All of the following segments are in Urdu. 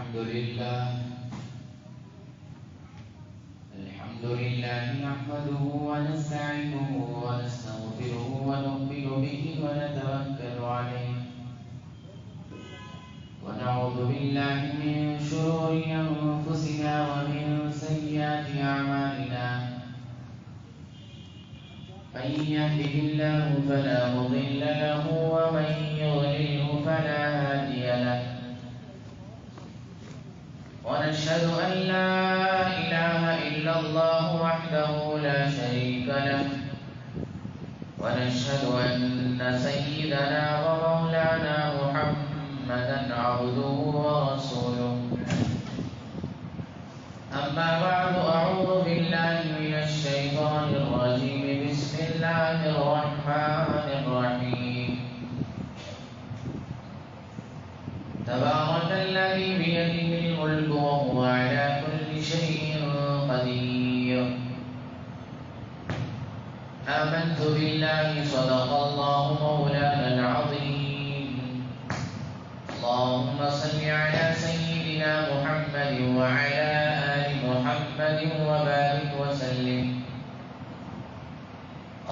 الحمد لله نحمده ونستعينه ونستغفره ونؤمن به ونتوكل عليه ونعوذ بالله من شرور أنفسنا ومن سيئات أعمالنا من يهده الله فلا مضل له ومن يضلله فلا هادي له ونشهد أن لا إله إلا الله وحده لا شريك له ونشهد أن سيدنا ومولانا محمدا عبده ورسوله أما بعد أعوذ بالله من الشيطان الرجيم بسم الله الرحمن الرحيم تبارك الذي بيده الملك وهو على كل شيء قدير آمنت بالله صدق الله مولانا العظيم اللهم صل على سيدنا محمد وعلى آل محمد وبارك وسلم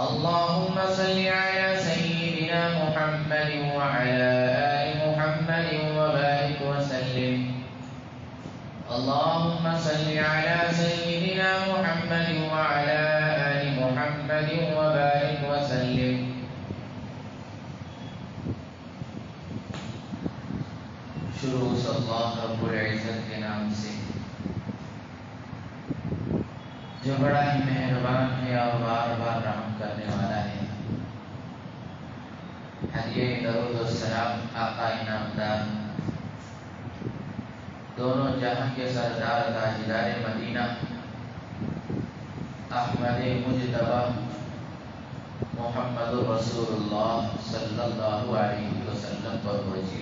اللهم صل على سيدنا محمد وعلى آل محمد وبارك وسلم اللهم صل على سيدنا محمد وعلى آل محمد وبارك وسلم شروع سے اللہ رب العزت کے نام سے جو بڑا ہی مہربان ہے اور بار بار رحم کرنے والا ہے. ہدیہ درود و سلام آقا انعامدار دونوں جہاں کے سردار تاجدار مدینہ احمد مجتبی محمد رسول اللہ صلی اللہ علیہ وسلم پر پہنچی.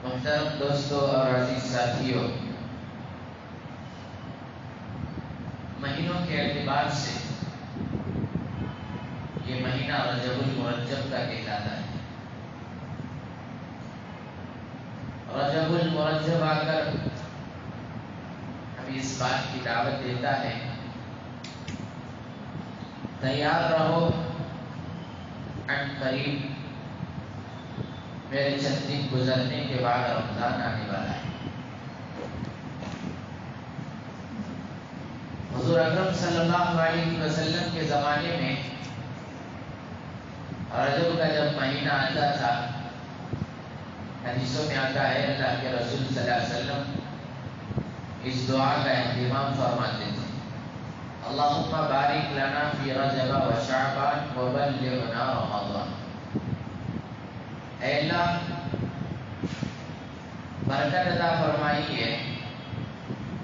محترم دوستو اور عزیز ساتھیوں، مہینوں کے اعتبار سے یہ مہینہ رجب المرجب کا کہلاتا ہے. رجب المرجب آ کر ہمیں اس بات کی دعوت دیتا ہے تیار رہو، عن قریب میرے چند دن گزرنے کے بعد رمضان آنے والا ہے. حضور اکرم صلی اللہ علیہ وسلم کے زمانے میں رجب کا جب مہینہ آتا تھا، حدیثوں میں آتا ہے اللہ کے رسول صلی اللہ علیہ وسلم اس دعا کا اہتمام فرماتے تھے: اللہم بارک لنا فی رجب و شعبان وبلغنا رمضان. اے اللہ برکت عطا فرمائیے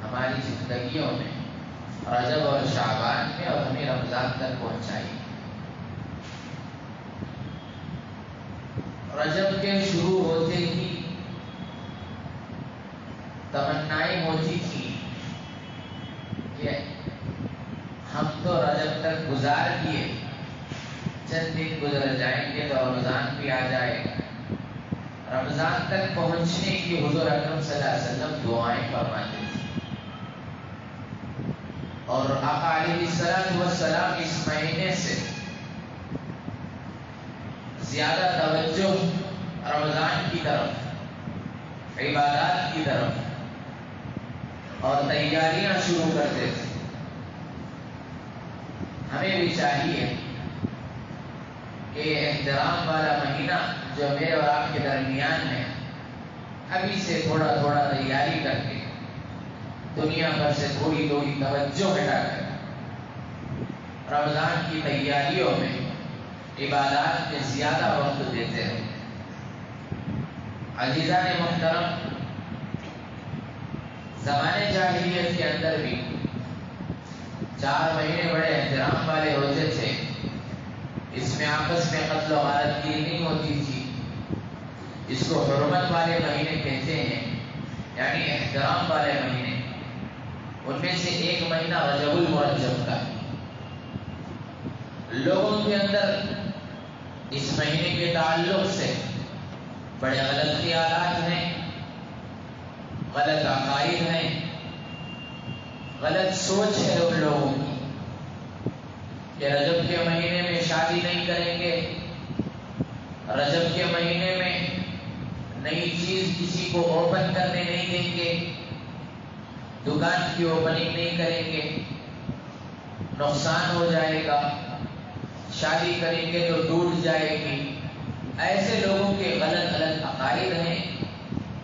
ہماری زندگیوں میں رجب اور شعبان میں، اور ہمیں رمضان تک پہنچائیے. رجب کے شروع ہوتے ہی تمنائیں ہوتی تھی کہ ہم تو رجب تک گزار دیے، چند دن گزر جائیں گے تو رمضان بھی آ جائے گا. رمضان تک پہنچنے کی حضور اکرم صلی اللہ علیہ وسلم دعائیں فرماتے تھے، اور آقا علیہ السلام اس مہینے سے زیادہ توجہ رمضان کی طرف، عبادات کی طرف اور تیاریاں شروع کرتے تھے. ہمیں بھی چاہیے کہ احترام والا مہینہ جو میرے اور آپ کے درمیان ہے، ابھی سے تھوڑا تھوڑا تیاری کر کے دنیا بھر سے تھوڑی تھوڑی توجہ ہٹا کر رمضان کی تیاریوں میں، عبادات میں زیادہ وقت دیتے ہیں. عزیزان محترم، زمانے جاہلیت کے اندر بھی 4 مہینے بڑے احترام والے ہوتے تھے. اس میں آپس میں قتل و غارت گیری نہیں ہوتی تھی. اس کو حرمت والے مہینے کہتے ہیں، یعنی احترام والے مہینے. ان میں سے ایک مہینہ رجب المرجب کا. لوگوں کے اندر اس مہینے کے تعلق سے بڑے غلط خیالات ہیں، غلط عقائد ہیں، غلط سوچ ہے ان لوگوں کی کہ رجب کے مہینے میں شادی نہیں کریں گے، رجب کے مہینے میں نئی چیز کسی کو اوپن کرنے نہیں دیں گے، دکان کی اوپننگ نہیں کریں گے، نقصان ہو جائے گا، شادی کریں گے تو ٹوٹ جائے گی۔ ایسے لوگوں کے غلط غلط عقائد ہیں،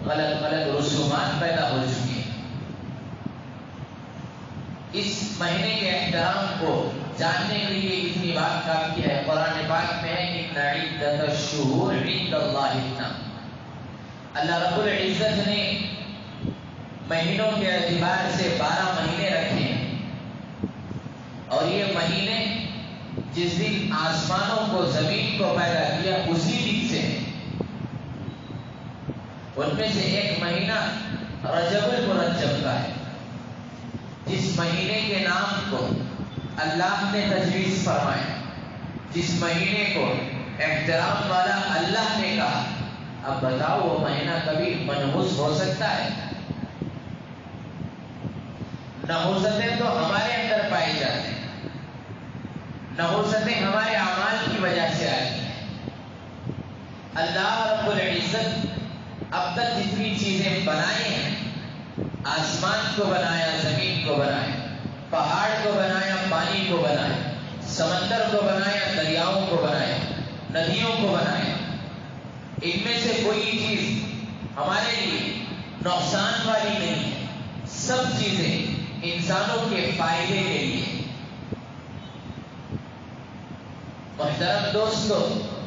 غلط غلط رسومات پیدا ہو چکے ہیں۔ اس مہینے کے احترام کو جاننے کے لیے اتنی بات کافی ہے۔ قرآن پاک میں ہے ان عدت الشہور عند اللہ اتنا، اللہ رب العزت نے مہینوں کے اعتبار سے 12 مہینے رکھے ہیں، اور یہ مہینے جس دن آسمانوں کو زمین کو پیدا کیا اسی دن سے ہیں۔ ان میں سے ایک مہینہ رجب المرجب کا ہے، جس مہینے کے نام کو اللہ نے تجویز فرمایا، جس مہینے کو احترام والا اللہ نے کہا۔ اب بتاؤ وہ مہینہ کبھی منحوس ہو سکتا ہے؟ نحوستیں تو ہمارے اندر پائی جاتی ہیں، نحوستیں ہمارے اعمال کی وجہ سے آتی ہیں۔ اللہ رب العزت اب تک جتنی چیزیں بنائی ہیں، آسمان کو بنایا، زمین کو بنایا، پہاڑ کو بنایا، پانی کو بنایا، سمندر کو بنایا، دریاؤں کو بنایا، ندیوں کو بنایا، ان میں سے کوئی چیز ہمارے لیے نقصان والی نہیں ہے، سب چیزیں انسانوں کے فائدے کے لیے۔ محترم دوستو،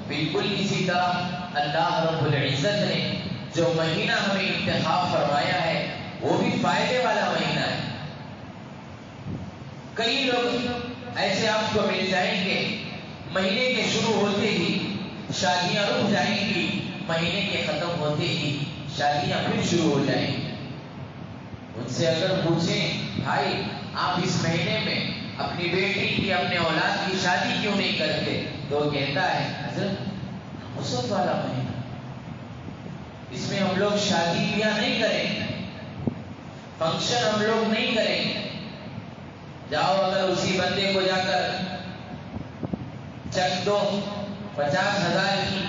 بالکل اسی طرح اللہ رب العزت نے جو مہینہ ہمیں انتخاب فرمایا ہے وہ بھی فائدے والا مہینہ ہے۔ کئی لوگ ایسے آپ کو مل جائیں گے، مہینے کے شروع ہوتے ہی شادیاں رک جائیں گی، مہینے کے ختم ہوتے ہی شادیاں پھر شروع ہو جائیں گی۔ ان سے اگر پوچھیں بھائی آپ اس مہینے میں اپنی بیٹی کی، اپنے اولاد کی شادی کیوں نہیں کرتے، تو وہ کہتا ہے حضرت وسعت والا مہینہ، اس میں ہم لوگ شادی بیاہ نہیں کریں گے، فنکشن ہم لوگ نہیں کریں گے۔ جاؤ اگر اسی بندے کو جا کر چیک دو 50,000 کی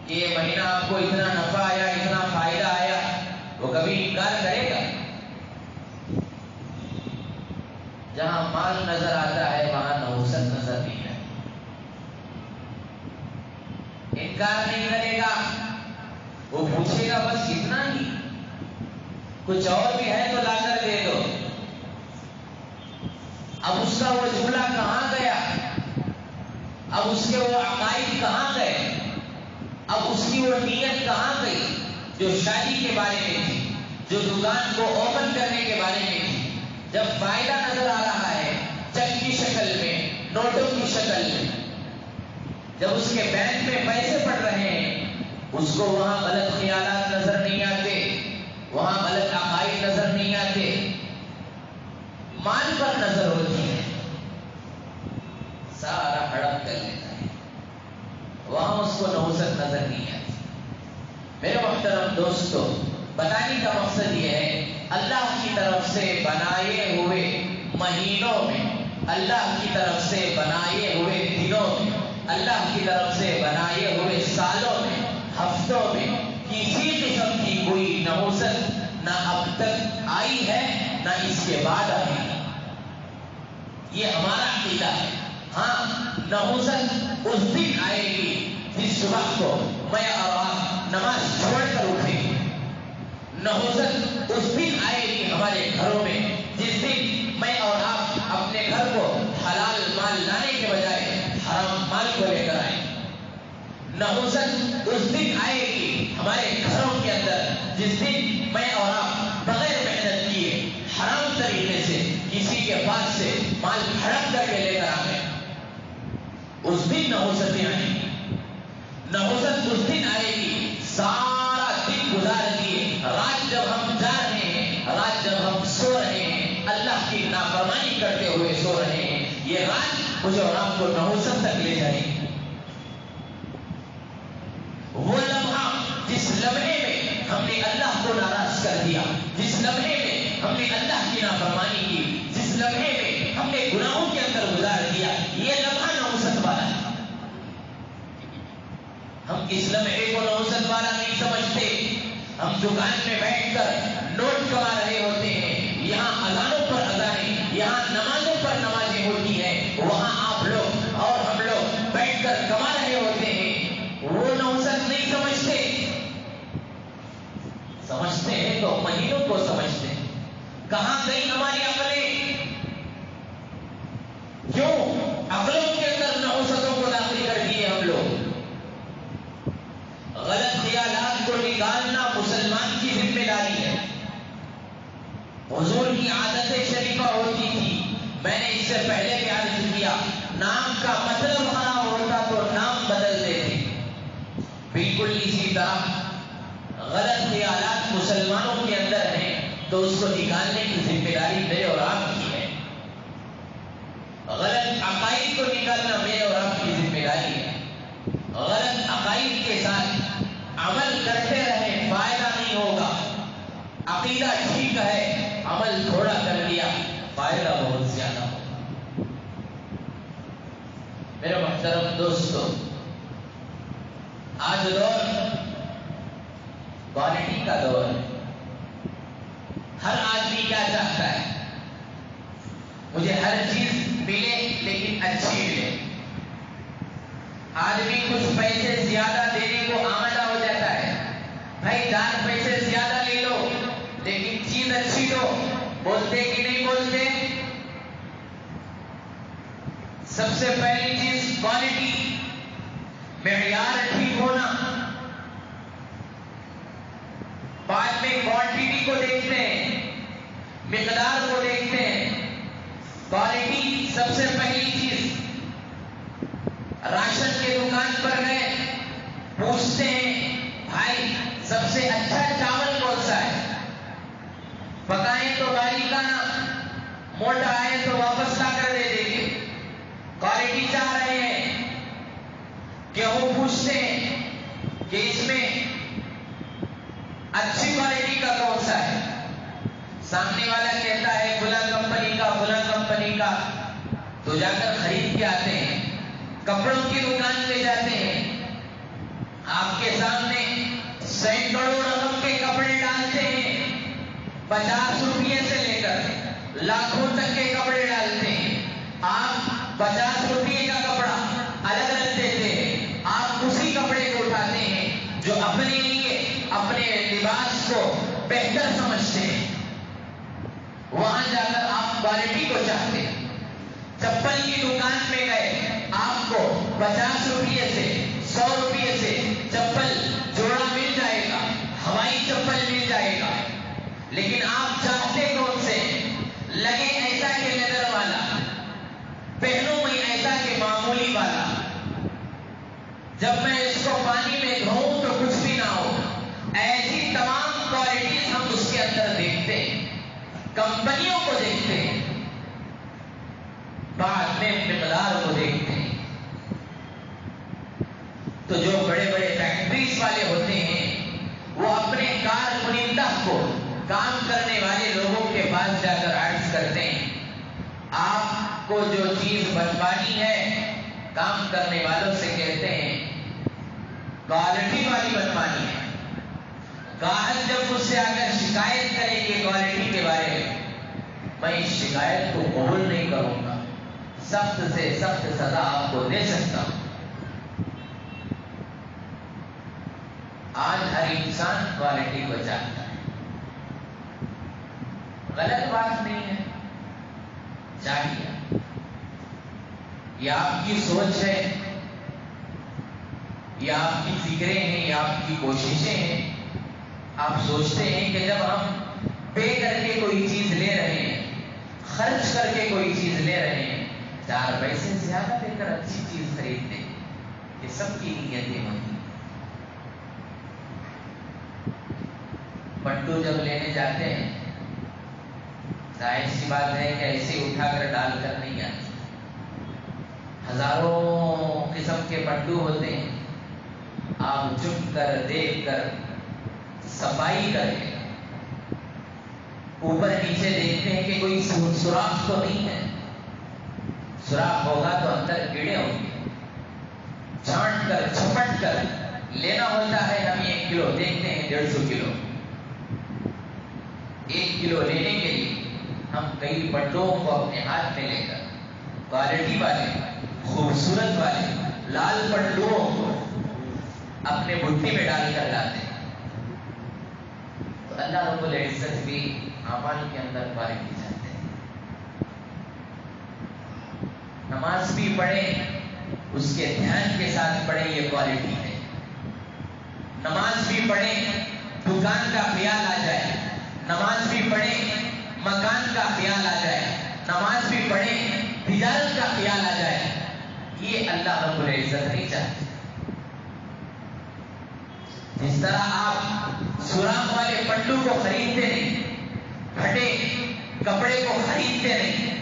کہ یہ مہینہ آپ کو اتنا نفع آیا، اتنا فائدہ آیا، وہ کبھی انکار کرے گا؟ جہاں مال نظر آتا ہے وہاں نحوست نظر نہیں آتی، انکار نہیں کرے گا، وہ پوچھے گا بس اتنا ہی، کچھ اور بھی ہے تو لا کر دے دو۔ اب اس کا وہ جملہ کہاں گیا، اب اس کے وہ عقائد کہاں گئے، اب اس کی وہ نیت کہاں گئی جو شادی کے بارے میں تھی، جو دکان کو اوپن کرنے کے بارے میں تھی۔ جب فائدہ نظر آ رہا ہے چیک کی شکل میں، نوٹوں کی شکل میں، جب اس کے بینک میں پیسے پڑ رہے ہیں، اس کو وہاں غلط خیالات نظر نہیں آتے، وہاں غلط عقائد نظر نہیں آتے، مال پر نظر ہوتی ہے، سارا ہڑپ کر لیتا ہے، وہاں اس کو نحوست نظر نہیں آتی۔ میرے محترم دوستو، بتانے کا مقصد یہ ہے اللہ کی طرف سے بنائے ہوئے مہینوں میں، اللہ کی طرف سے بنائے ہوئے دنوں میں، اللہ کی طرف سے بنائے ہوئے سالوں میں، ہفتوں میں کسی قسم کی کوئی نحوست نہ اب تک آئی ہے نہ اس کے بعد آئے گی۔ یہ ہمارا عقیدہ ہے۔ ہاں، نحوست اس دن آئے گی جس وقت کو میں اور آپ نماز چھوڑ کر اٹھیں گے، نحوست اس دن آئے گی ہمارے گھروں میں جس دن میں اور آپ اپنے گھر کو حلال مال لانے کے بجائے حرام مال کو لے کر آئیں گے، نحوست اس دن آئے گی ہمارے گھروں کے اندر جس دن میں اور آپ بغیر محنت کیے حرام طریقے سے کسی کے پاس سے مال ہڑپ کر کے لے کر آئیں، اس دن نحوستیں آئیں گی۔ نحوست اس دن آئے گی سارا دن گزار دیے، رات جب ہم جا رہے ہیں، رات جب ہم سو رہے ہیں، اللہ کی نافرمانی کرتے ہوئے سو رہے ہیں، یہ رات مجھے اور آپ کو نحوست تک لے جائے گی۔ وہ لمحہ جس لمحے میں ہم نے اللہ کو ناراض کر دیا، لمحے میں ہم نے اللہ کی نافرمانی کی، جس لمحے میں ہم نے گناہوں کے اندر گزار دیا، یہ لمحہ نحوست والا ہے۔ ہم اس لمحے کو نحوست والا نہیں سمجھتے۔ ہم دکان میں بیٹھ کر نوٹ کما رہے ہوتے ہیں، یہاں اذانوں پر اذانیں، یہاں نمازوں پر نمازیں ہوتی ہیں، وہاں آپ لوگ اور ہم لوگ بیٹھ کر کما رہے ہوتے ہیں، وہ نحوست نہیں سمجھتے۔ سمجھتے ہیں تو مہینوں کو سمجھتے ہیں۔ کہاں گئی ہماری عقلیں؟ کیوں عقلوں کے اندر نحوستوں کو داخل کر دیے ہم لوگ؟ غلط خیالات کو نکالنا مسلمان کی ذمہ داری ہے۔ حضور کی عادت شریفہ ہوتی تھی، میں نے اس سے پہلے بھی عرض کیا، نام کا مطلب خراب ہوتا تو نام بدلتے تھے۔ بالکل اسی طرح غلط خیالات مسلمانوں کے اندر ہیں تو اس کو نکالنے کی ذمہ داری میرے اور آپ کی ہے۔ غلط عقائد کو نکالنا میرے اور آپ کی ذمہ داری ہے۔ غلط عقائد کے ساتھ عمل کرتے رہے، فائدہ نہیں ہوگا۔ عقیدہ ٹھیک ہے، عمل تھوڑا کر لیا، فائدہ بہت زیادہ ہوگا۔ میرے محترم دوستو، آج دور کوالٹی کا دور ہے۔ ہر آدمی کیا چاہتا ہے؟ مجھے ہر چیز ملے لیکن اچھی ملے۔ آدمی کچھ پیسے زیادہ دینے کو آمادہ ہو جاتا ہے، بھائی 4 پیسے زیادہ لے لو لیکن چیز اچھی دو۔ بولتے کہ نہیں بولتے؟ سب سے پہلی چیز کوالٹی، معیار ٹھیک ہونا، بعد میں کوانٹٹی کو دیکھتے ہیں، مقدار کو دیکھتے ہیں۔ کوالٹی سب سے پہلی چیز۔ راشن کے دکان پر گئے، پوچھتے ہیں بھائی سب سے اچھا چاول کون سا ہے؟ پکائیں تو باریکانہ، موٹا آئے تو واپس لا کر دے دیں گے۔ کوالٹی چاہ رہے ہیں۔ گیہوں پوچھتے ہیں کہ اس میں اچھی کوالٹی کا کون سا ہے؟ سامنے والا کہتا ہے فلاں کمپنی کا، فلاں کمپنی کا، تو جا کر خرید کے آتے ہیں۔ کپڑوں کی دکان پہ جاتے ہیں، آپ کے سامنے سینکڑوں رقم کے کپڑے ڈالتے ہیں، 50 روپئے سے لے کر لاکھوں تک کے کپڑے ڈالتے ہیں۔ آپ 50 روپئے کا کپڑا الگ رکھ دیتے ہیں، آپ اسی کپڑے کو اٹھاتے ہیں جو اپنے لیے اپنے لباس کو بہتر سمجھتے ہیں، وہاں جا کر آپ کوالٹی کو چاہتے ہیں۔ چپل کی دکان میں گئے، آپ کو 50 روپئے سے 100 روپئے سے چپل جوڑا مل جائے گا، ہوائی چپل مل جائے گا، لیکن آپ چاہتے کون سے؟ لگے ایسا کہ لیدر والا، پہنوں میں ایسا کہ معمولی والا، جب میں اس کو پانی میں دھوؤں تو کچھ بھی نہ ہو۔ ایسی تمام کوالٹیز ہم اس کے اندر دیکھتے ہیں، کمپنیوں کو دیکھتے ہیں، بعد میں مقدار کو دیکھتے ہیں۔ تو جو بڑے بڑے فیکٹریز والے ہوتے ہیں وہ اپنے کار کنندہ کو، کام کرنے والے لوگوں کے پاس جا کر عرض کرتے ہیں آپ کو جو چیز بنوانی ہے، کام کرنے والوں سے کہتے ہیں کوالٹی والی بنوانی ہے۔ گاہک جب مجھ سے آ کر شکایت کریں گے کوالٹی کے بارے میں اس شکایت کو قبول نہیں کروں گا، سخت سے سخت سزا آپ کو دے سکتا ہوں۔ آج ہر انسان کوالٹی کو چاہتا ہے، غلط بات نہیں ہے، چاہیے۔ یہ آپ کی سوچ ہے، یہ آپ کی فکریں ہیں، یہ آپ کی کوششیں ہیں۔ آپ سوچتے ہیں کہ جب ہم پے کر کے کوئی چیز لے رہے ہیں، خرچ کر کے کوئی چیز لے رہے ہیں، 4 پیسے زیادہ دے کر اچھی چیز خریدتے ہیں، یہ سب کی نیتیں ہوتی ہیں۔ پٹو جب لینے جاتے ہیں، ظاہر سی بات ہے کہ ایسے اٹھا کر ڈال کر نہیں آتے، ہزاروں قسم کے پٹو ہوتے ہیں، آپ چپ کر دیکھ کر صفائی کر کے اوپر نیچے دیکھتے ہیں کہ کوئی سوراخ تو نہیں ہے. سوراخ ہوگا تو اندر کیڑے ہوں گے. چھانٹ کر چھپٹ کر لینا ہوتا ہے. ہم 1 کلو دیکھتے ہیں 150 کلو. 1 کلو لینے کے لیے ہم کئی پٹوں کو اپنے ہاتھ میں لے کر کوالٹی والے خوبصورت والے لال پٹوں کو اپنے بھٹی میں ڈال کر لاتے ہیں. تو اللہ رب العزت بھی اعمال کے اندر کوالٹی چاہتے ہیں. نماز بھی پڑھیں اس کے دھیان کے ساتھ پڑھیں، یہ کوالٹی ہے. نماز بھی پڑھیں دکان کا خیال آ جائے. نماز بھی پڑھیں مکان کا خیال آ جائے. نماز بھی پڑھیں تجارت کا خیال آ جائے. یہ اللہ رب العزت نہیں چاہتے. جس طرح آپ سوراخ والے پٹو کو خریدتے نہیں، پھٹے کپڑے کو خریدتے نہیں،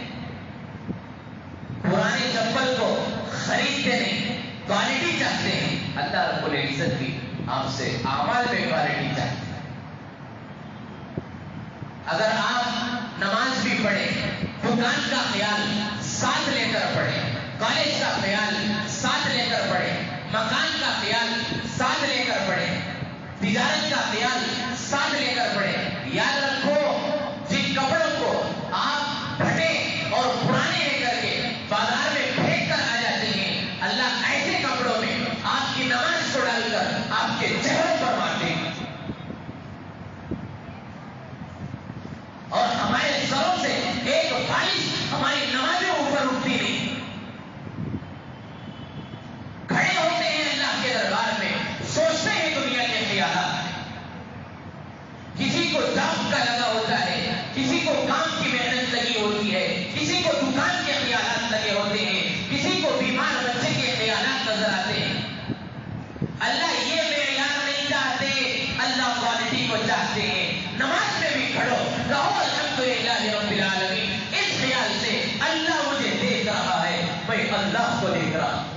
پرانے چپل کو خریدتے نہیں، کوالٹی چاہتے ہیں. اللہ رب العزت بھی آپ سے اعمال میں کوالٹی چاہتے ہیں. اگر آپ نماز بھی پڑھیں، دکان کا خیال ساتھ لے کر پڑھیں، کالج کا خیال ساتھ لے کر پڑھیں، مکان کا خیال ساتھ لے کر پڑھیں، تجارت کا خیال ساتھ لے کر پڑھیں، یاد رکھو جن کپڑوں کو آپ پھٹے اور پرانے لے کر کے بازار میں پھینک کر آ جاتے ہیں، اللہ ایسے کپڑوں میں آپ کی نماز کو ڈال کر آپ کے چہروں پر مارتے ہیں. اور ہمارے سروں سے ایک بارش ہماری نمازیں اوپر اٹھتی نہیں. کھڑے ہوتے ہیں اللہ کے دربار میں، سوچتے ہیں دنیا کے خیالات. کسی کو جاب کا لگا ہوتا ہے، کسی کو کام کی محنت لگی ہوتی ہے، کسی کو دکان کے خیالات لگے ہوتے ہیں، کسی کو بیمار بچے کے خیالات نظر آتے ہیں. اللہ یہ معیار نہیں چاہتے، اللہ کوالٹی کو چاہتے ہیں. نماز میں بھی کھڑو کہو الحمدللہ رب العالمین، اس خیال سے اللہ مجھے دیکھ رہا ہے، میں اللہ کو دیکھ رہا ہوں.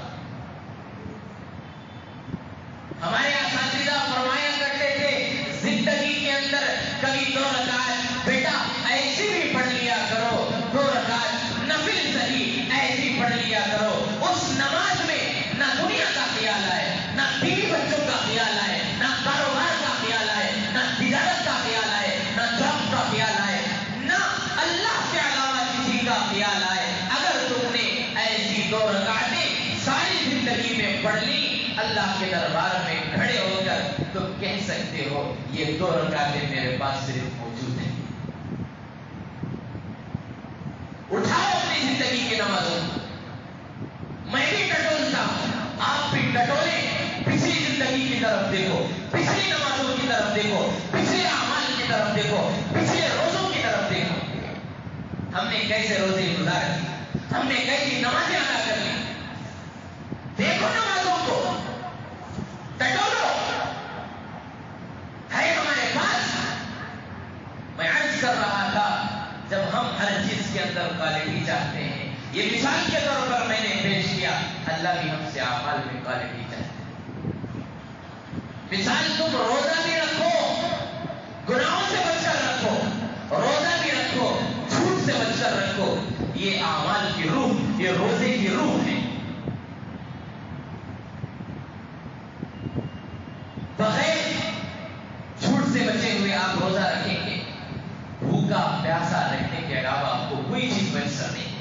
ہمارے اساتذہ فرمایا کرتے تھے زندگی کے اندر کبھی 2 رکعت بیٹا ایسی بھی پڑھ لیا کرو، 2 رکعت نفل صحیح ایسی پڑھ لیا کرو. اس نماز میں نہ دنیا کا خیال آئے، نہ بیوی بچوں کا خیال آئے، نہ کاروبار کا خیال آئے، نہ تجارت کا خیال آئے، نہ جاب کا خیال آئے، نہ اللہ کے علاوہ کسی کا خیال آئے. اگر تم نے ایسی 2 رکعتیں ساری زندگی میں پڑھ لی، اللہ کے دربار میں کھڑے ہو کر تم کہہ سکتے ہو یہ 2 رکعتیں میرے پاس صرف موجود ہیں. اٹھاؤ اپنی زندگی کی نمازوں. میں بھی ٹٹولتا ہوں، آپ بھی ٹٹولیں. پچھلی زندگی کی طرف دیکھو، پچھلی نمازوں کی طرف دیکھو، پچھلے اعمال کی طرف دیکھو، پچھلے روزوں کی طرف دیکھو. ہم نے کیسے روزے گزارے، ہم نے کیسی نمازیں ادا کر لی. دیکھو نمازوں کو، ٹٹولو ہے ہمارے پاس. میں عرض کر رہا تھا جب ہم ہر چیز کے اندر کوالٹی چاہتے ہیں، یہ مثال کے طور پر میں نے پیش کیا، اللہ بھی ہم سے اعمال میں کوالٹی چاہتے ہیں. مثال تم روزہ بھی رکھو، گناہوں سے بچ کر رکھو، روزہ بھی رکھو، جھوٹ سے بچ کر رکھو. یہ اعمال کی روح، یہ روزے کی روح ہے. بغیر جھوٹ سے بچے ہوئے آپ روزہ رکھیں گے، بھوکا پیاسا رہنے کے علاوہ آپ کو کوئی چیز میسر نہیں.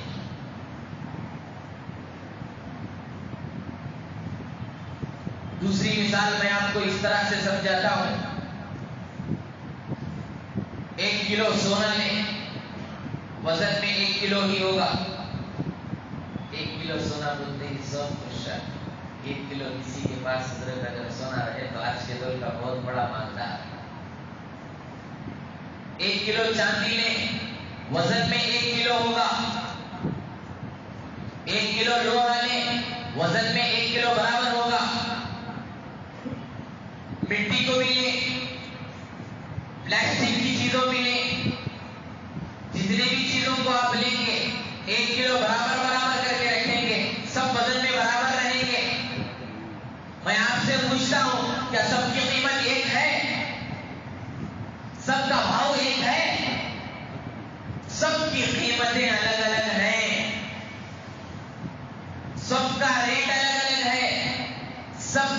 دوسری مثال میں آپ کو اس طرح سے سمجھاتا ہوں. 1 کلو سونا لیں، وزن میں 1 کلو ہی ہوگا. 1 کلو سونا بولتے ہی سب خوش ہے. 1 کلو کسی کے پاس حضرت اگر سونا رہے تو آج کے دور کا بہت بڑا مالدار ہے. 1 کلو چاندی لیں، وزن میں 1 کلو ہوگا. 1 کلو لوہا لیں، وزن میں 1 کلو برابر ہوگا. مٹی کو بھی لیں، پلاسٹک کی چیزوں بھی لیں، جتنی بھی چیزوں کو آپ لیں گے 1 کلو برابر برابر کر کے رکھیں گے، سب وزن میں برابر رہیں گے. میں آپ سے پوچھتا ہوں کیا سب کی قیمت ایک ہے؟ سب کا بھاؤ ایک ہے؟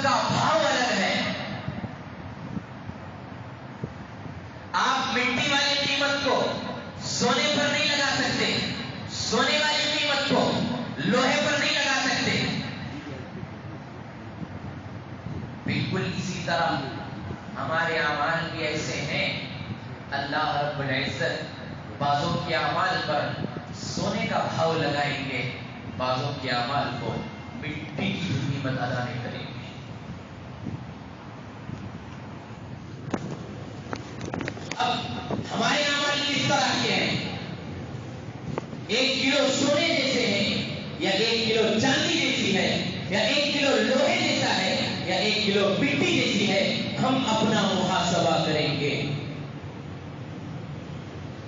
کا بھاؤ الگ ہے. آپ مٹی والی قیمت کو سونے پر نہیں لگا سکتے، سونے والی قیمت کو لوہے پر نہیں لگا سکتے. بالکل اسی طرح ہمارے اعمال بھی ایسے ہیں. اللہ رب العزت بعضوں کے اعمال پر سونے کا بھاؤ لگائیں گے، بعضوں کے اعمال کو مٹی کی قیمت ادا نہیں کریں گے. اب ہمارے اعمال کس طرح کے ہیں؟ 1 کلو سونے جیسے ہیں، یا 1 کلو چاندی جیسی ہے، یا 1 کلو لوہے جیسا ہے، یا 1 کلو مٹی جیسی ہے. ہم اپنا محاسبہ کریں گے.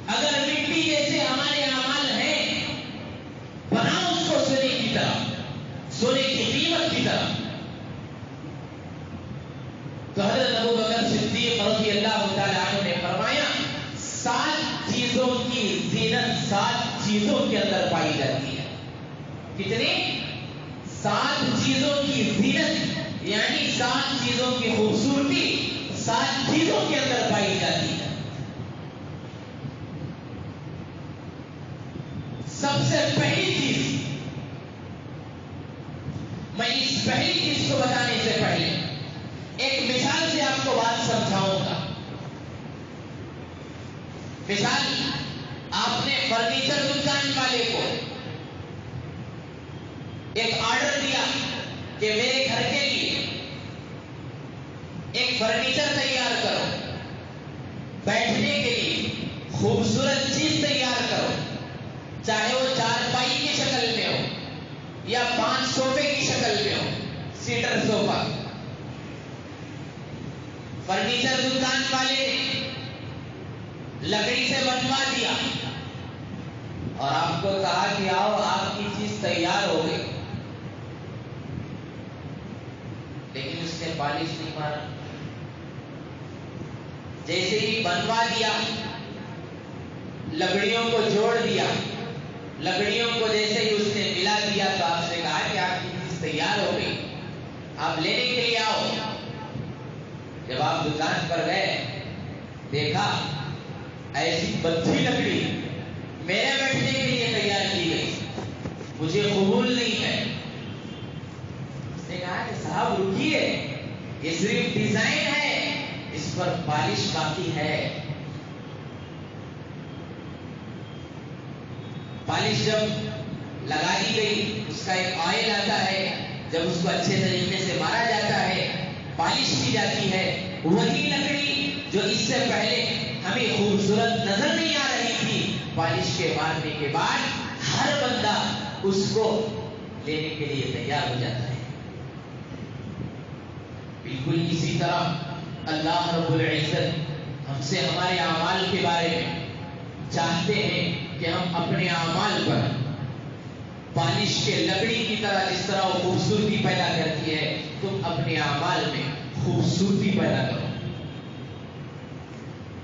اگر مٹی جیسے ہمارے اعمال ہیں، بناؤ اس کو سونے کی طرح، سونے کی قیمت کی طرح. تو حضرت ابو بکر صدیق رضی اللہ تعالی عنہ نے فرمایا 7 چیزوں کی زینت 7 چیزوں کے اندر پائی جاتی ہے. کتنی؟ 7 چیزوں کی زینت، یعنی 7 چیزوں کی خوبصورتی 7 چیزوں کے اندر پائی جاتی ہے. سب سے پہلی چیز، میں اس پہلی چیز کو بتانے سے پہلے ایک مثال سے آپ کو بات سمجھاؤں گا. مثال، آپ نے فرنیچر دکان والے کو ایک آرڈر دیا کہ میرے گھر کے لیے ایک فرنیچر تیار کرو، بیٹھنے کے لیے خوبصورت چیز تیار کرو، چاہے وہ 4 پائی کی شکل میں ہو یا 5 صوفے کی شکل میں ہو، سیٹر صوفہ. فرنیچر دکان والے نے لکڑی سے بنوا دیا اور آپ کو کہا کہ آؤ آپ کی چیز تیار ہو گئی، لیکن اس نے پالش نہیں مارا. جیسے ہی بنوا دیا، لکڑیوں کو جوڑ دیا، لکڑیوں کو جیسے ہی اس نے ملا دیا تو آپ سے کہا کہ آپ کی چیز تیار ہو گئی، آپ لینے کے لیے آؤ. جب آپ دکان پر گئے، دیکھا ایسی بتھی لکڑی میرے بیٹھنے کے لیے تیار کی گئی، مجھے قبول نہیں ہے. اس نے کہا کہ صاحب رکیے، یہ صرف ڈیزائن ہے، اس پر پالش باقی ہے. پالش جب لگا دی گئی، اس کا ایک آئل آتا ہے، جب اس کو اچھے طریقے سے مارا جاتا ہے، پالش کی جاتی ہے، وہی لکڑی جو اس سے پہلے ہمیں خوبصورت نظر نہیں آ رہی تھی، پالش کے مارنے کے بعد ہر بندہ اس کو لینے کے لیے تیار ہو جاتا ہے. بالکل اسی طرح اللہ رب العزت ہم سے ہمارے اعمال کے بارے میں چاہتے ہیں کہ ہم اپنے اعمال پر پالش کے لکڑی کی طرح جس طرح وہ خوبصورتی پیدا کرتی ہے، تم اپنے اعمال میں خوبصورتی پیدا کرو.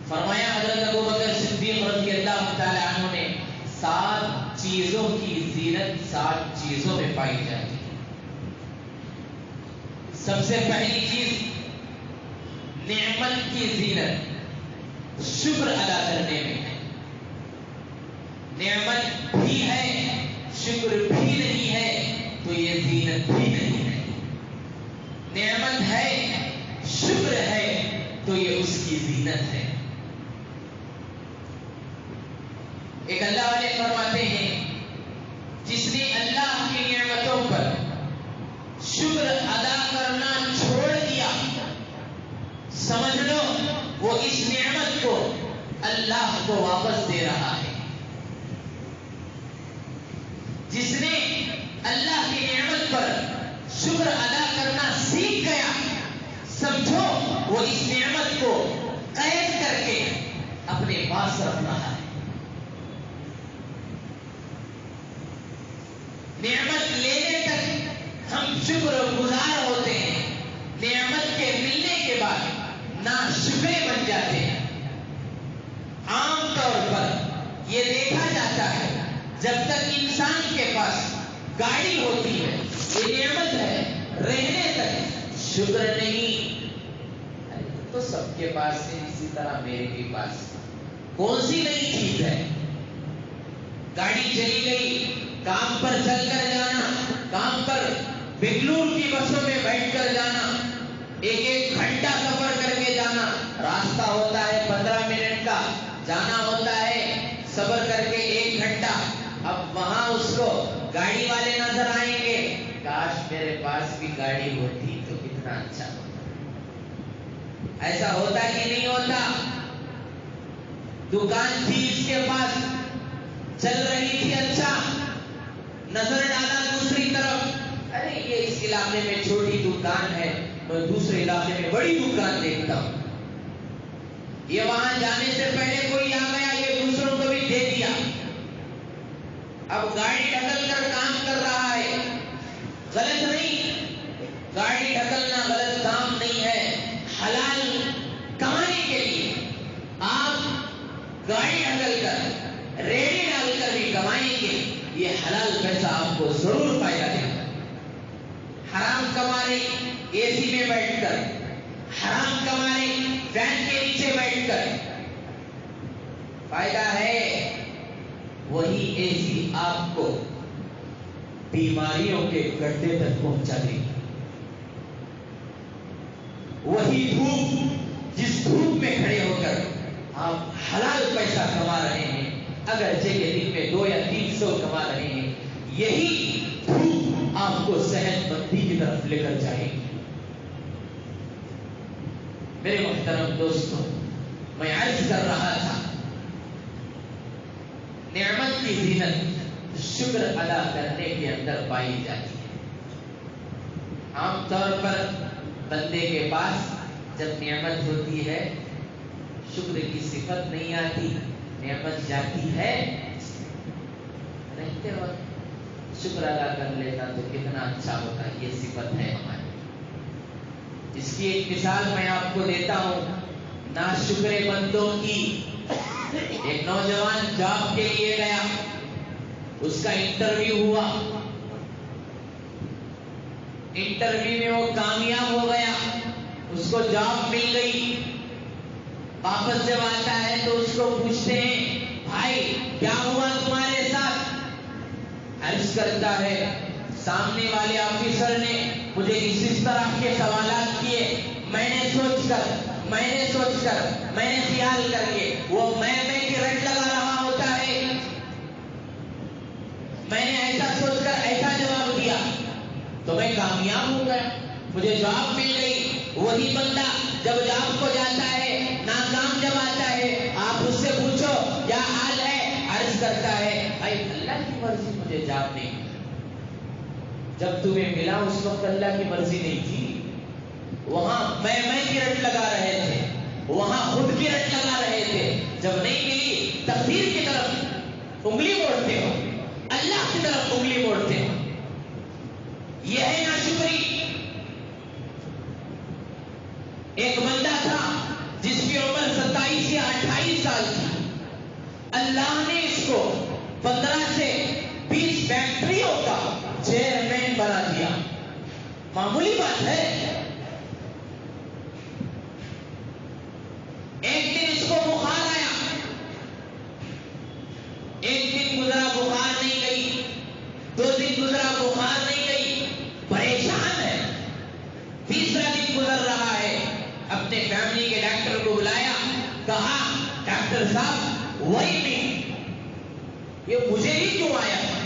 فرمایا حضرت ابو بکر صدیق رضی اللہ تعالی عنہ نے 7 چیزوں کی زینت 7 چیزوں میں پائی جاتی ہے. سب سے پہلی چیز نعمت کی زینت، شکر ادا کرنے میں ہے. نعمت بھی ہے، شکر بھی نہیں ہے تو یہ زینت بھی نہیں ہے. نعمت ہے، شکر ہے تو یہ اس کی زینت ہے. ایک اللہ والے فرماتے ہیں جس نے اللہ کی نعمتوں پر شکر ادا کرنا چھوڑ دیا، سمجھ لو وہ اس نعمت کو اللہ کو واپس دے رہا ہے. جس نے اللہ کی نعمت پر شکر ادا کرنا سیکھ گیا، سمجھو وہ اس نعمت کو قید کر کے اپنے پاس رکھ رہا ہے. نعمت لینے تک ہم شکر گزار ہوتے ہیں، نعمت کے ملنے کے بعد ناشکرے بن جاتے ہیں. عام طور پر یہ دیکھا جاتا ہے جب تک انسان کے پاس گاڑی ہوتی ہے، یہ نعمت ہے، رہنے تک شکر نہیں. تو سب کے پاس ہے، اسی طرح میرے بھی پاس. کون سی نئی چیز ہے؟ گاڑی چلی گئی، کام پر چل کر جانا، کام پر بنگلور کی بسوں میں بیٹھ کر جانا، ایک گھنٹہ سفر کر کے جانا. راستہ ہوتا ہے 15 منٹ کا، جانا ہوتا ہے صبر کر کے 1 گھنٹہ. اب وہاں اس کو گاڑی والے نظر آئیں گے، کاش میرے پاس بھی گاڑی ہوتی تو کتنا اچھا ہوتا. ایسا ہوتا کہ نہیں ہوتا؟ دکان تھی اس کے پاس، چل رہی تھی، اچھا نظر ڈالا دوسری طرف، ارے یہ اس علاقے میں چھوٹی دکان ہے، میں دوسرے علاقے میں بڑی دکان دیکھتا ہوں. یہ وہاں جانے سے پہلے کوئی آ گیا، یہ دوسروں کو بھی دے دیا. اب گاڑی ڈھکل کر کام کر رہا ہے. غلط نہیں، گاڑی ڈھکلنا غلط کام نہیں ہے. حلال کمانے کے لیے آپ گاڑی ڈھکل کر، ریڑھی ڈال کر بھی کمائیں گے، یہ حلال پیسہ آپ کو ضرور فائدہ دے گا. حرام کما رہے اے سی میں بیٹھ کر، حرام کما رہے فین کے نیچے بیٹھ کر، فائدہ ہے وہی اے سی آپ کو بیماریوں کے گڈھے تک پہنچا دے گی. وہی دھوپ جس دھوپ میں کھڑے ہو کر آپ حلال پیسہ کما رہے ہیں، اگرچہ کہ دن میں 200 یا 300 کما رہے ہیں، یہی دھوپ آپ کو صحت مندی کی طرف لے کر جائے گی. میرے محترم دوستوں، میں عرض کر رہا تھا نعمت کی زینت شکر ادا کرنے کے اندر پائی جاتی ہے. عام طور پر بندے کے پاس جب نعمت ہوتی ہے شکر کی صفت نہیں آتی، نعمت جاتی ہے، رہتے وقت شکر ادا کر لیتا تو کتنا اچھا ہوتا. یہ صفت ہے ہماری. اس کی ایک مثال میں آپ کو دیتا ہوں. ناشکرے بندوں کی، ایک نوجوان جاب کے لیے گیا، اس کا انٹرویو ہوا، انٹرویو میں وہ کامیاب ہو گیا، اس کو جاب مل گئی. واپس جب آتا ہے تو اس کو پوچھتے ہیں بھائی کیا ہوا تمہارے ساتھ؟ عرض کرتا ہے سامنے والے آفیسر نے مجھے اس طرح کے سوالات کیے، میں نے سوچ کر میں نے خیال کر کے، وہ میں کی رٹ لگا رہا ہوتا ہے، میں نے ایسا سوچ کر ایسا جواب دیا تو میں کامیاب ہو گیا، مجھے جاب مل گئی. وہی بندہ جب جاب کو جاتا ہے، ناکام جب آتا ہے، آپ اس سے پوچھو کیا حال ہے، عرض کرتا ہے بھائی اللہ کی مرضی مجھے جاب نہیں ملی. جب تمہیں ملا اس وقت اللہ کی مرضی نہیں تھی. وہاں میں کی رٹ لگا رہے تھے، وہاں خود کی رٹ لگا رہے تھے. جب نہیں ملی تقدیر کی طرف انگلی موڑتے ہو، اللہ کی طرف انگلی موڑتے ہو. یہ ہے ناشکری. ایک بندہ تھا جس کی عمر 27 یا 28 سال تھی. اللہ نے اس کو 15 سے 20 فیکٹریوں کا چیئرمین بنا دیا. معمولی بات ہے. ایک دن اس کو بخار آیا، ایک دن گزرا بخار نہیں گئی، 2 دن گزرا بخار نہیں گئی، پریشان ہے. تیسرا دن گزر رہا ہے، اپنے فیملی کے ڈاکٹر کو بلایا، کہا ڈاکٹر صاحب وہی نہیں، یہ مجھے ہی کیوں آیا تھا؟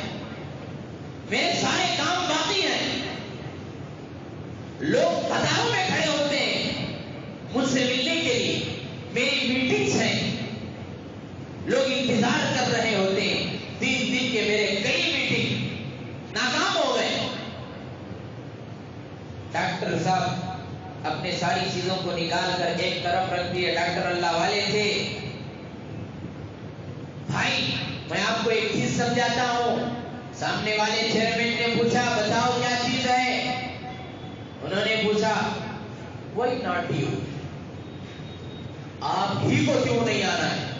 میرے سارے کام باقی ہیں، لوگ قطاروں میں کھڑے ہوتے ہیں مجھ سے ملنے کے لیے، میری میٹنگز ہیں، لوگ انتظار کر رہے ہوتے ہیں. 3 دن کے میرے کئی میٹنگ ناکام ہو گئے. ڈاکٹر صاحب اپنے ساری چیزوں کو نکال کر ایک طرف رکھ دیے. ڈاکٹر اللہ والے تھے. بھائی میں آپ کو ایک چیز سمجھاتا ہوں. سامنے والے چیئرمین نے پوچھا بتاؤ کیا چیز ہے؟ انہوں نے پوچھا وہی ناٹ یو، آپ ہی کو کیوں نہیں آنا ہے؟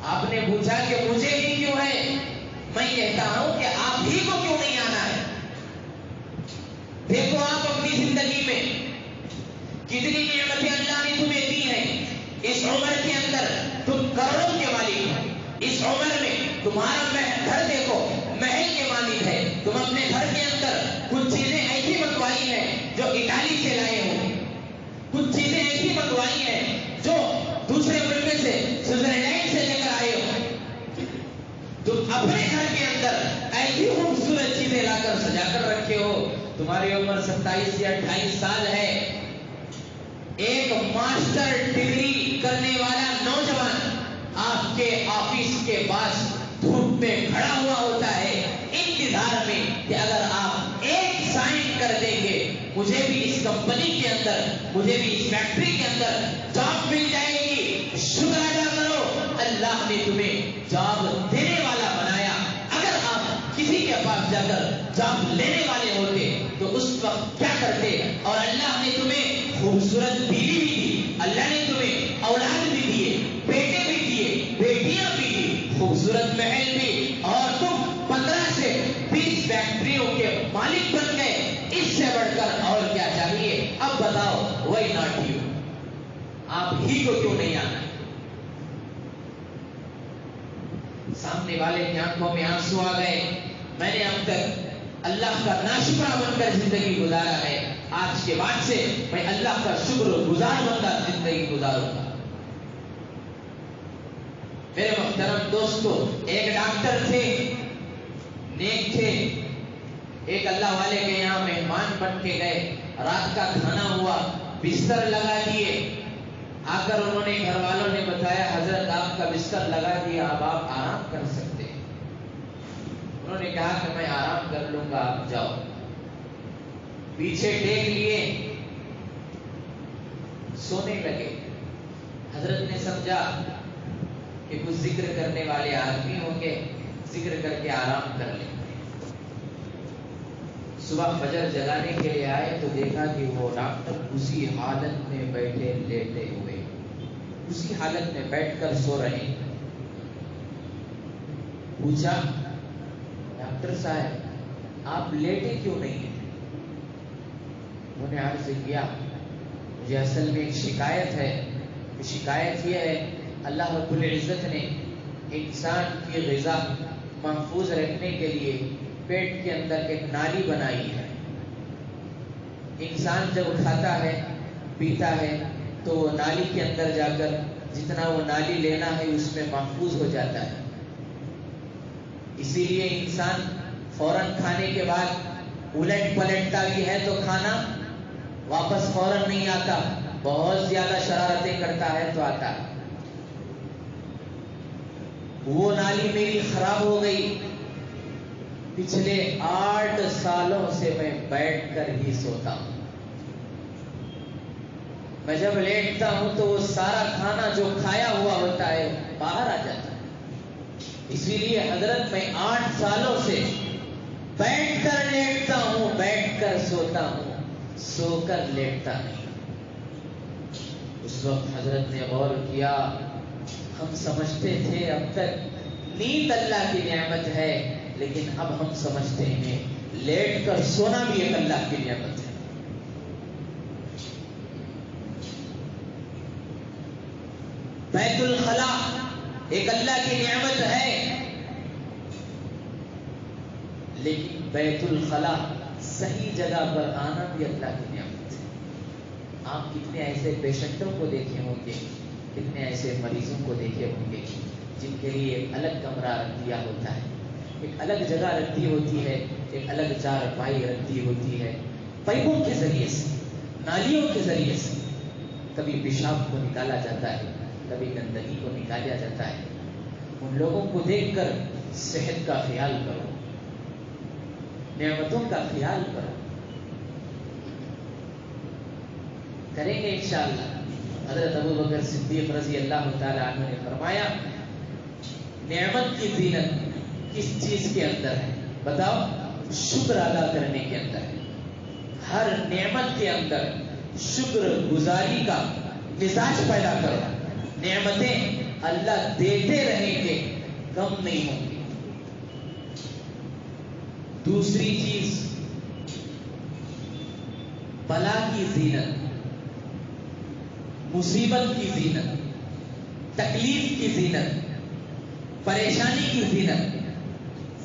آپ نے پوچھا کہ مجھے ہی کیوں ہے؟ میں کہتا ہوں کہ آپ ہی کو کیوں نہیں آنا ہے؟ دیکھو کتنی نعمتیں اللہ نے تمہیں دی ہیں. اس عمر کے اندر تم کروڑوں کے مالک ہو. اس عمر میں تمہارا گھر دیکھو محل کے مالک ہے. تم اپنے گھر کے اندر کچھ چیزیں ایسی منگوائی ہیں جو اٹالی سے لائے ہو, کچھ چیزیں ایسی منگوائی ہیں جو دوسرے ملک سے سوئٹزرلینڈ سے لے کر آئے ہو. تم اپنے گھر کے اندر ایسی خوبصورت چیزیں لا کر سجا کر رکھے ہو. تمہاری عمر 27 یا 28 سال ہے. ایک ماسٹر ڈگری کرنے والا نوجوان آپ کے آفس کے پاس دھوپ میں کھڑا ہوا ہوتا ہے انتظار میں کہ اگر آپ ایک سائن کر دیں گے مجھے بھی اس کمپنی کے اندر, مجھے بھی اس فیکٹری کے اندر جاب مل جائے گی. شکر ادا کرو اللہ نے تمہیں جاب دینے والا بنایا. اگر آپ کسی کے پاس جا کر جاب لینے والے ہوتے تو اس وقت کیا کرتے؟ اور اللہ نے تمہیں خوبصورت بیوی بھی دی, اللہ نے تمہیں اولاد بھی دیے, بیٹے بھی دیے, بیٹیاں بھی دی, خوبصورت محل بھی, اور تم 15 سے 20 فیکٹریوں کے مالک بن گئے. اس سے بڑھ کر اور کیا چاہیے؟ اب بتاؤ, وائی ناٹ یو, آپ ہی کو کیوں نہیں آنا؟ سامنے والے کی آنکھوں میں آنسو آ گئے. میں نے اب تک اللہ کا ناشکرہ بن کر زندگی گزارا ہے, آج کے بعد سے میں اللہ کا شکر گزار بن کر زندگی گزاروں گا. میرے محترم دوستو, ایک ڈاکٹر تھے, نیک تھے. ایک اللہ والے کے یہاں مہمان بن کے گئے. رات کا کھانا ہوا, بستر لگا دیے. آ کر انہوں نے گھر والوں نے بتایا حضرت آپ کا بستر لگا دیا, اب آپ آرام کر سکتے ہیں. انہوں نے کہا کہ میں آرام کر لوں گا, آپ جاؤ. پیچھے ٹیک لیے, سونے لگے. حضرت نے سمجھا کہ کچھ ذکر کرنے والے آدمی ہوں گے, ذکر کر کے آرام کر لیں. صبح فجر جگانے کے لیے آئے تو دیکھا کہ وہ ڈاکٹر اسی حالت میں بیٹھے لیٹے ہوئے, اسی حالت میں بیٹھ کر سو رہے. پوچھا ڈاکٹر صاحب آپ لیٹے کیوں نہیں ہیں؟ انہوں نے عرض کیا مجھے اصل میں ایک شکایت ہے. شکایت یہ ہے اللہ رب العزت نے انسان کی غذا محفوظ رکھنے کے لیے پیٹ کے اندر ایک نالی بنائی ہے. انسان جب کھاتا ہے پیتا ہے تو وہ نالی کے اندر جا کر جتنا وہ نالی لینا ہے اس میں محفوظ ہو جاتا ہے. اسی لیے انسان فوراً کھانے کے بعد الٹ پلٹتا بھی ہے تو کھانا واپس فوراً نہیں آتا, بہت زیادہ شرارتیں کرتا ہے تو آتا. وہ نالی میری خراب ہو گئی. پچھلے 8 سالوں سے میں بیٹھ کر ہی سوتا ہوں. میں جب لیٹتا ہوں تو وہ سارا کھانا جو کھایا ہوا ہوتا ہے باہر آ جاتا ہے. اسی لیے حضرت میں 8 سالوں سے بیٹھ کر لیٹتا ہوں, بیٹھ کر سوتا ہوں, سو کر لیٹتا نہیں. اس وقت حضرت نے غور کیا, ہم سمجھتے تھے اب تک نیند اللہ کی نعمت ہے, لیکن اب ہم سمجھتے ہیں لیٹ کر سونا بھی ایک اللہ کی نعمت ہے. بیت الخلا ایک اللہ کی نعمت ہے, لیکن بیت الخلا صحیح جگہ پر آنا بھی اللہ کی نعمت ہے. آپ کتنے ایسے پیشنٹوں کو دیکھے ہوں گے, کتنے ایسے مریضوں کو دیکھے ہوں گے جن کے لیے ایک الگ کمرہ رکھ دیا ہوتا ہے, ایک الگ جگہ رکھ دی ہوتی ہے, ایک الگ چارپائی رکھ دی ہوتی ہے. پائپوں کے ذریعے سے, نالیوں کے ذریعے سے کبھی پیشاب کو نکالا جاتا ہے, کبھی گندگی کو نکالا جاتا ہے. ان لوگوں کو دیکھ کر صحت کا خیال کرو, نعمتوں کا خیال کرو. کریں گے انشاءاللہ. حضرت ابو بکر صدیق رضی اللہ تعالی عنہ نے فرمایا نعمت کی زینت کس چیز کے اندر ہے؟ بتاؤ, شکر ادا کرنے کے اندر ہے. ہر نعمت کے اندر شکر گزاری کا مزاج پیدا کرو. نعمتیں اللہ دیتے رہیں گے, کم نہیں ہوں گی. دوسری چیز بلا کی زینت. مصیبت کی زینت، تکلیف کی زینت، پریشانی کی زینت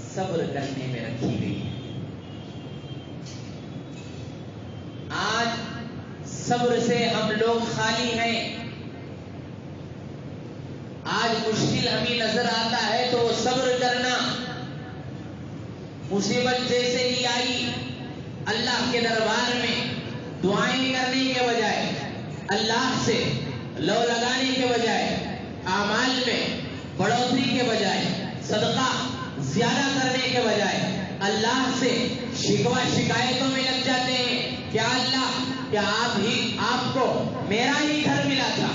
صبر کرنے میں رکھی گئی ہے۔ آج صبر سے ہم لوگ خالی ہیں۔ آج مشکل ہمیں نظر آتا ہے تو وہ صبر کرنا، مصیبت جیسے ہی آئی اللہ کے دربار میں دعائیں کرنے کے بجائے، اللہ سے لو لگانے کے بجائے، اعمال میں بڑھوتری کے بجائے، صدقہ زیادہ کرنے کے بجائے اللہ سے شکوہ شکایتوں میں لگ جاتے ہیں۔ کیا اللہ، کیا آپ کو میرا ہی گھر ملا تھا،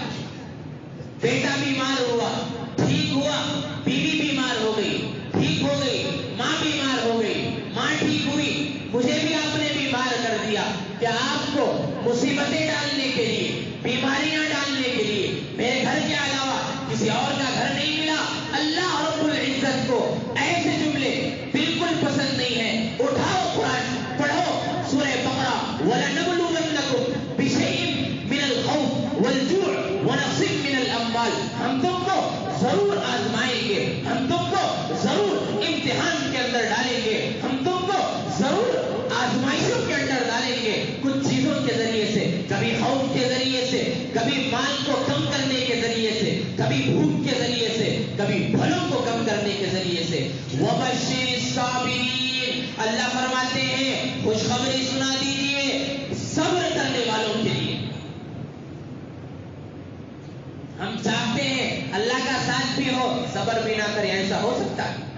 بیٹا بیمار ہوا ٹھیک ہوا، بیوی بیمار ہو گئی ٹھیک ہو گئی، ماں بیمار ہو گئی ماں ٹھیک ہوئی، مجھے بھی آپ نے بیمار کر دیا۔ کیا آپ کو مصیبتیں ڈالنے کے لیے، بیماریاں ڈالنے کے لیے میرے گھر کے علاوہ کسی اور کا گھر نہیں ملا؟ اللہ رب العزت کو ایسے جملے بالکل پسند نہیں ہیں۔ اٹھاؤ قرآن پڑھو سورہ بقرہ، وَلَنَبْلُوَنَّكُمْ بِشَيْءٍ مِّنَ الْخَوْفِ وَالْجُوعِ وَنَقْصٍ مِّنَ الْأَمْوَالِ، ہم تم کو ضرور آزمائیں گے، ہم تم کو ضرور امتحان کے اندر ڈالیں گے، ہم تم کو ضرور آزمائشوں کے اندر ڈالیں گے، کچھ چیزوں کے ذریعے سے، کبھی خوف کے ذریعے سے، کبھی مال کو کم کرنے کے ذریعے سے، کبھی بھوک کے ذریعے سے، کبھی پھلوں کو کم کرنے کے ذریعے سے۔ وَبَشِّرِ الصَّابِرِينَ، اللہ فرماتے ہیں خوشخبری سنا دیجئے صبر کرنے والوں کے لیے۔ ہم چاہتے ہیں اللہ کا ساتھ بھی ہو، صبر بھی نہ کرے، ایسا ہو سکتا ہے؟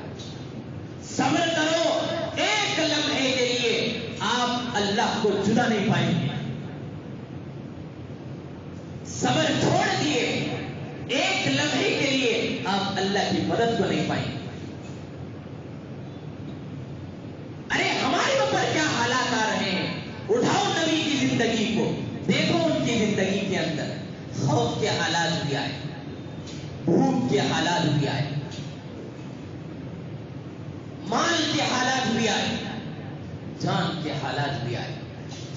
صبر کرو، ایک لمحے کے لیے آپ اللہ کو جدا نہیں پائیں گے۔ صبر چھوڑ دیے، ایک لمحے کے لیے آپ اللہ کی مدد کو نہیں پائیں گے۔ ارے ہمارے اوپر کیا حالات آ رہے ہیں، اٹھاؤ نبی کی زندگی کو، دیکھو ان کی زندگی کے اندر خوف کے حالات بھی آئے، بھوک کے حالات بھی آئے، مال کے حالات بھی آئے، جان کے حالات بھی آئے۔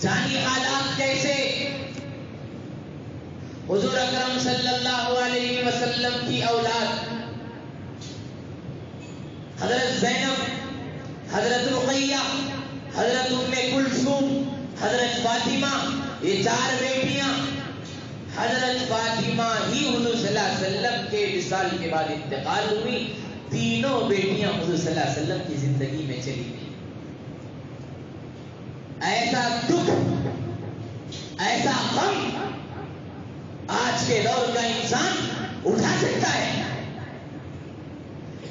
جانی حالات کیسے؟ حضور اکرم صلی اللہ علیہ وسلم کی اولاد حضرت زینب، حضرت رقیہ، حضرت ام کلثوم، حضرت فاطمہ، یہ چار بیٹیاں، حضرت فاطمہ ہی حضور صلی اللہ علیہ وسلم کے وصال کے بعد انتقال ہوئی، تینوں بیٹیاں حضور صلی اللہ علیہ وسلم کی زندگی میں چلی گئی۔ ایسا دکھ، ایسا غم آج کے دور کا انسان اٹھا سکتا ہے؟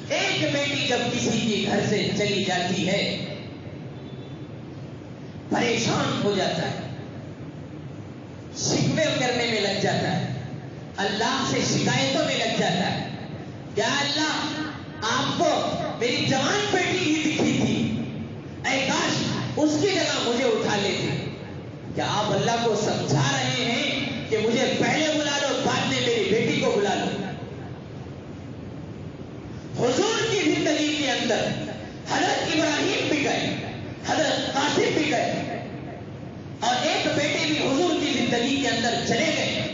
ایک بیٹی جب کسی کے گھر سے چلی جاتی ہے پریشان ہو جاتا ہے، شکوے کرنے میں لگ جاتا ہے، اللہ سے شکایتوں میں لگ جاتا ہے۔ کیا اللہ، آپ کو میری جوان بیٹی ہی دکھی تھی، اے کاش اس کی جگہ مجھے اٹھا لیتے۔ کیا آپ اللہ کو سمجھا رہے ہیں کہ مجھے پہلے بلا لو، بعد میں میری بیٹی کو بلا لو؟ حضور کی زندگی کے اندر حضرت ابراہیم بھی گئے، حضرت قاسم بھی گئے، اور ایک بیٹے بھی حضور کی زندگی کے اندر چلے گئے۔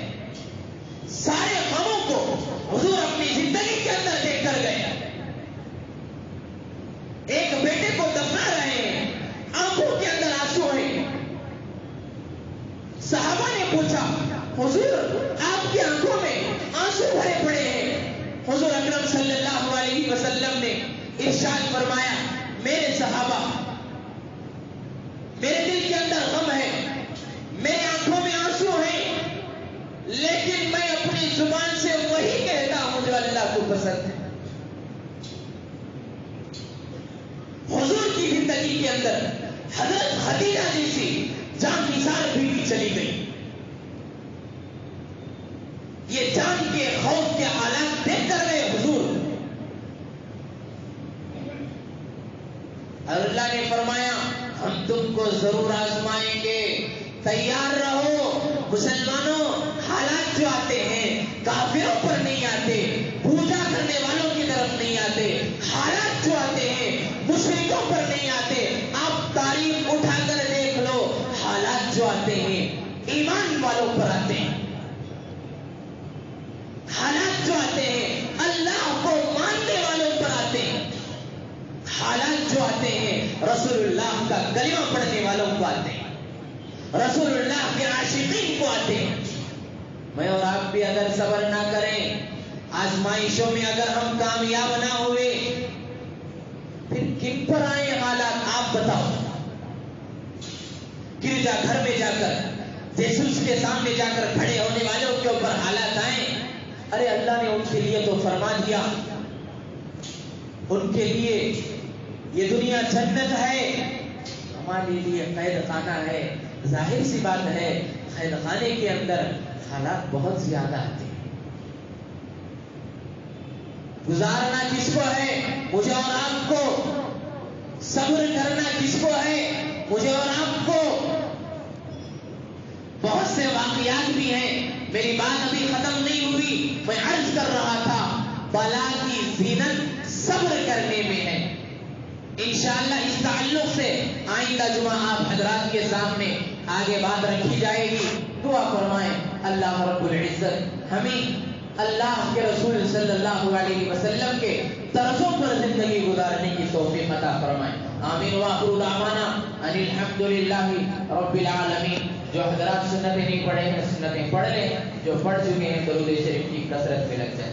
سارے غموں کو حضور اپنی زندگی کے اندر دیکھ کر گئے۔ ایک بیٹے کو دفنا رہے ہیں، آنکھوں کے اندر آنسو ہیں۔ صحابہ نے پوچھا، حضور آپ کی آنکھوں میں آنسو بھرے پڑے ہیں۔ حضور اکرم صلی اللہ علیہ وسلم نے ارشاد فرمایا، میرے صحابہ، میرے دل کے اندر غم ہے، میرے آنکھوں میں آنسو ہیں، لیکن میں اپنی زبان سے وہی کہتا ہوں جو اللہ کو پسند ہے۔ حضور کی زندگی کے اندر حضرت خدیجہ جیسی جان نثار بیوی چلی گئی۔ یہ جان کے خوف کے حالات دیکھ کر گئے حضور، اور اللہ نے فرمایا ہم تم کو ضرور آزمائیں گے، تیار رہو۔ مسلمانوں، حالات جو آتے ہیں کافروں پر نہیں آتے، پوجا کرنے والوں کی طرف نہیں آتے، حالات جو آتے ہیں مشرکوں پر نہیں آتے۔ آپ تاریخ اٹھا کر دیکھ لو، حالات جو آتے ہیں ایمان والوں پر آتے ہیں۔ یقین کو آتے ہیں. میں اور آپ بھی اگر صبر نہ کریں، آزمائشوں میں اگر ہم کامیاب نہ ہوئے، پھر کن پر آئے حالات آپ بتاؤ. گرجا گھر میں جا کر یسوع کے سامنے جا کر کھڑے ہونے والوں کے اوپر حالات آئیں. ارے اللہ نے ان کے لیے تو فرما دیا، ان کے لیے یہ دنیا جنت ہے، ہمارے لیے قید خانہ ہے. ظاہر سی بات ہے قید خانے کے اندر حالات بہت زیادہ آتے ہیں. گزارنا کس کو ہے؟ مجھے اور آپ کو. صبر کرنا کس کو ہے؟ مجھے اور آپ کو. بہت سے واقعات بھی ہیں. میری بات ابھی ختم نہیں ہوئی. میں عرض کر رہا تھا بلا کی زینت صبر کرنے میں ہے. انشاءاللہ اس تعلق سے آئندہ جمعہ آپ حضرات کے سامنے آگے بات رکھی جائے گی. دعا فرمائیں اللہ رب العزت ہمیں اللہ کے رسول صلی اللہ علیہ وسلم کے طرزوں پر زندگی گزارنے کی توفیق عطا فرمائیں. آمین. وآخر دعوانا ان الحمدللہ رب العالمین. جو حضرات سنتیں نہیں پڑھے ہیں سنتیں پڑھ لیں، جو پڑھ چکے ہیں درود شریف کی کثرت میں لگ جائیں.